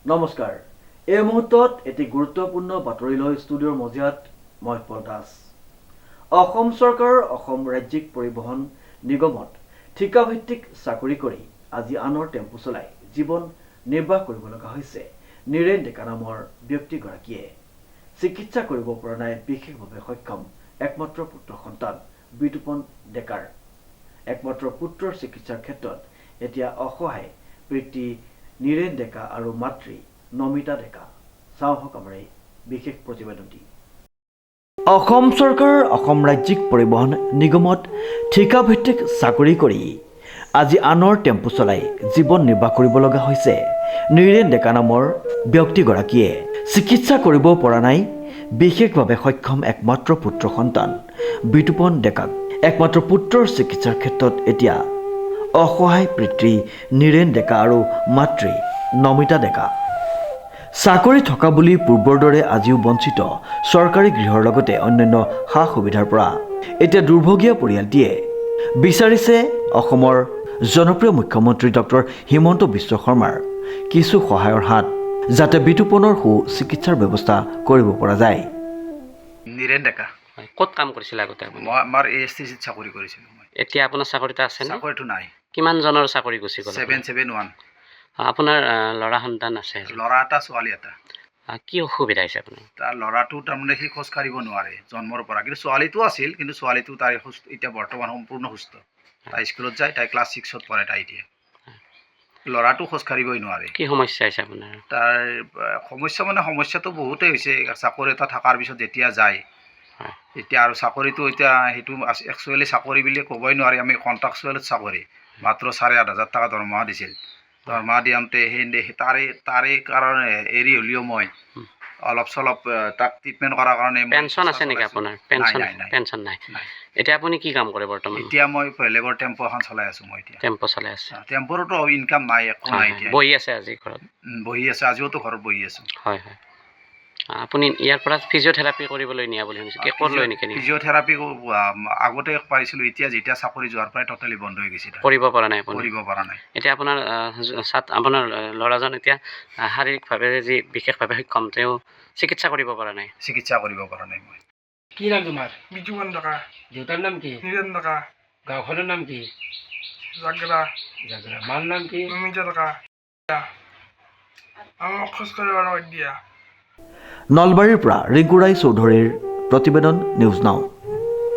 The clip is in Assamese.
নমস্কাৰ। এই মুহূৰ্তত এটি গুৰুত্বপূৰ্ণ বাতৰি লৈ ষ্টুডিঅ'ৰ মজিয়াত মই পল দাস। অসম চৰকাৰৰ অসম ৰাজ্যিক পৰিবহণ নিগমত ঠিকাভিত্তিক চাকৰি কৰি আজি আনৰ টেম্পু চলাই জীৱন নিৰ্বাহ কৰিব লগা হৈছে নীৰেণ ডেকা নামৰ ব্যক্তিগৰাকীয়ে। চিকিৎসা কৰিব পৰা নাই বিশেষভাৱে সক্ষম একমাত্ৰ পুত্ৰ সন্তান বিতুপন ডেকাৰ। একমাত্ৰ পুত্ৰৰ চিকিৎসাৰ ক্ষেত্ৰত এতিয়া অসহায় পিতৃ নীৰেণ ডেকা আৰু মাতৃ নমিতা ডেকা। চাওঁহক আমাৰ এই বিশেষ প্ৰতিবেদনটি। অসম চৰকাৰৰ অসম ৰাজ্যিক পৰিবহণ নিগমত ঠিকাভিত্তিক চাকৰি কৰি আজি আনৰ টেম্পু চলাই জীৱন নিৰ্বাহ কৰিব লগা হৈছে নীৰেণ ডেকা নামৰ ব্যক্তিগৰাকীয়ে। চিকিৎসা কৰিব পৰা নাই বিশেষভাৱে সক্ষম একমাত্ৰ পুত্ৰ সন্তান বিতুপন ডেকাক। একমাত্ৰ পুত্ৰৰ চিকিৎসাৰ ক্ষেত্ৰত এতিয়া অসহায় পিতৃ নীৰেণ ডেকা আৰু মাতৃ নমিতা ডেকা। চাকৰি থকা বুলি পূৰ্বৰ দৰে আজিও বঞ্চিত চৰকাৰী গৃহৰ লগতে অন্যান্য সা সুবিধাৰ পৰা। এতিয়া দুৰ্ভগীয়া পৰিয়ালটিয়ে বিচাৰিছে অসমৰ জনপ্ৰিয় মুখ্যমন্ত্ৰী ডক্টৰ হিমন্ত বিশ্ব শৰ্মাৰ কিছু সহায়ৰ হাত, যাতে বিতুপনৰ সু চিকিৎসাৰ ব্যৱস্থা কৰিব পৰা যায়। নীৰেণ ডেকা। ক'ত কাম কৰিছিল আগতে আপুনি? মই আমাৰ ASTCত চাকৰি কৰিছিলোঁ। এতিয়া আপোনাৰ চাকৰিটা আছে নে? চাকৰিটো নাই। কিমানজনৰ চাকৰি গুচি গ'ল? 771। আপোনাৰ ল'ৰা সন্তান আছে? ল'ৰা এটা ছোৱালী এটা। কি অসুবিধা হৈছে আপোনাৰ? তাৰ ল'ৰাটো তাৰমানে সি খোজ কাঢ়িব নোৱাৰে জন্মৰ পৰা, কিন্তু ছোৱালীটো আছিল, কিন্তু ছোৱালীটো তাই এতিয়া বৰ্তমান সম্পূৰ্ণ সুস্থ। তাই স্কুলত যায়, তাই ক্লাছ 6ত পঢ়ে তাই এতিয়া। ল'ৰাটো খোজ কাঢ়িবই নোৱাৰে। কি সমস্যা হৈছে আপোনাৰ? তাৰ সমস্যাটো বহুতেই হৈছে। চাকৰি এটা থকাৰ পিছত যেতিয়া যায়, এতিয়া আৰু চাকৰিটো এতিয়া সেইটো একচুৱেলি চাকৰি বুলি ক'বই নোৱাৰি, আমি কণ্ট্ৰাকচুৱেলত চাকৰি। মাত্ৰ 8,500 টকা দৰমহা দিছিল। দৰমহা দিয়াতে সেই তাৰে কাৰণে এৰি হ'লেও মই অলপ চলপ তাক ট্ৰিটমেণ্ট কৰাৰ কাৰণে। পেঞ্চন আছে নেকি আপোনাৰ? পেঞ্চন নাই। এতিয়া আপুনি কি কাম কৰে বৰ্তমান? এতিয়া মই বেলেগৰ টেম্পো এখন চলাই আছোঁ। মই এতিয়া টেম্পো চলাই আছে। টেম্পোৰতো ইনকাম নাই, একো নাই এতিয়া। বহি আছে আজি ঘৰত? বহি আছে, আজিওতো ঘৰত বহি আছোঁ। হয়। আপুনি ইয়াৰ পৰা ফিজিঅ'থেৰাপি কৰিবলৈ নিয়া বুলি শুনিছোঁ। ক'ত লৈ নেকি? ফিজিঅ'থেৰাপি আগতে পাৰিছিলোঁ, যেতিয়া চাকৰি যোৱাৰ পৰাই টোটেলি বন্ধ হৈ গৈছে। কৰিব পৰা নাই আপুনি? কৰিব পৰা নাই। এতিয়া আপোনাৰ ল'ৰাজন এতিয়া শাৰীৰিকভাৱে যি বিশেষভাৱে সক্ষম, তেওঁ চিকিৎসা কৰিব পৰা নাই। চিকিৎসা কৰিব পৰা নাই মই। কি নাম তোমাৰ? বিতুপন ডেকা। দেউতাৰ নাম কি? নীৰেণ ডেকা। গাঁওখনৰ নাম কি? জাগৰা। মাৰ নাম কি? নমিতা ডেকা। আমাক খোজ কাঢ়িব দিয়া। নলবাৰীৰ পৰা ৰিংকু ৰায় চৌধুৰীৰ প্ৰতিবেদন, নিউজ নাও।